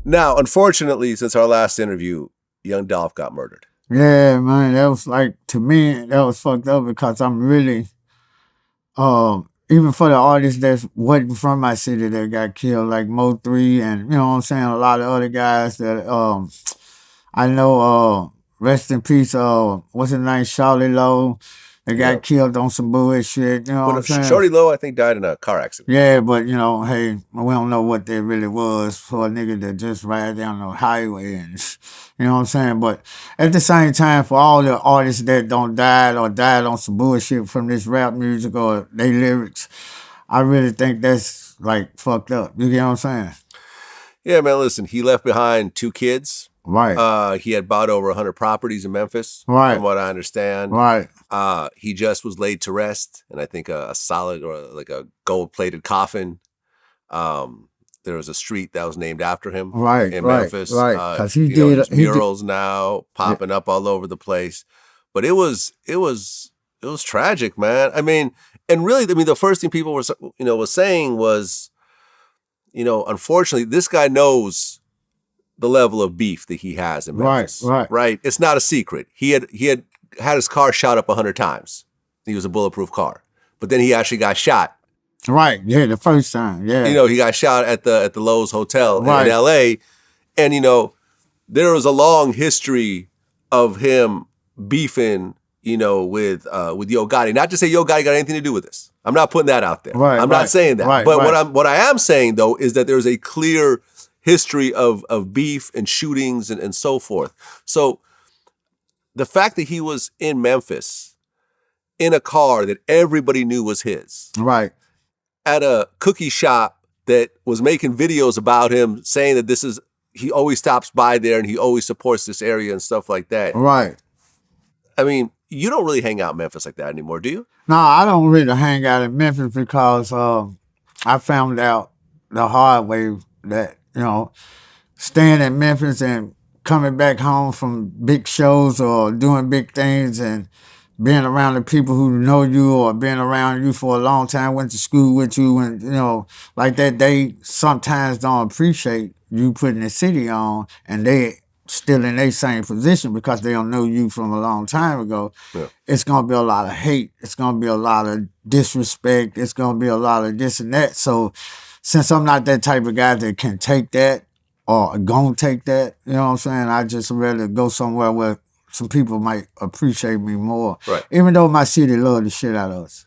Now, unfortunately, since our last interview, Young Dolph got murdered. Yeah, man, that was like, to me, that was fucked up because I'm really, even for the artists that wasn't from my city that got killed, like Mo3 and, you know what I'm saying, a lot of other guys that, I know, rest in peace, what's his name, Charlie Lowe, that got killed on some bullshit, you know what I'm saying? Shorty Lowe, I think, died in a car accident. Yeah, but, you know, hey, we don't know what that really was for a nigga that just ride down the highway and, you know what I'm saying? But at the same time, for all the artists that don't died or died on some bullshit from this rap music or they lyrics, I really think that's, like, fucked up. You get what I'm saying? Yeah, man, listen, he left behind 2 kids. Right. He had bought over 100 properties in Memphis, Right. from what I understand. Right. He just was laid to rest, and I think a solid or like a gold-plated coffin. There was a street that was named after him in Memphis. Right, because he did there's murals now popping up all over the place. But it was tragic, man. I mean, and really, I mean, the first thing people was saying was, unfortunately, this guy knows the level of beef that he has in Memphis. Right. It's not a secret. He had his car shot up 100 times. He was a bulletproof car, but then he actually got shot. Right. Yeah, the first time. Yeah. He got shot at the Lowe's Hotel in L.A. And there was a long history of him beefing, with Yo Gotti. Not to say Yo Gotti got anything to do with this. I'm not putting that out there. Right. I'm not saying that. But what I am saying though is that there's a clear history of beef and shootings and so forth. So the fact that he was in Memphis in a car that everybody knew was his. Right. At a cookie shop that was making videos about him saying that he always stops by there and he always supports this area and stuff like that. Right. I mean, you don't really hang out in Memphis like that anymore, do you? No, I don't really hang out in Memphis because I found out the hard way that, staying in Memphis and coming back home from big shows or doing big things and being around the people who know you or being around you for a long time, went to school with you, and, like that, they sometimes don't appreciate you putting the city on, and they still in their same position because they don't know you from a long time ago. Yeah. It's going to be a lot of hate. It's going to be a lot of disrespect. It's going to be a lot of this and that. So since I'm not that type of guy that can take that or gonna take that, you know what I'm saying? I just rather go somewhere where some people might appreciate me more. Right. Even though my city love the shit out of us.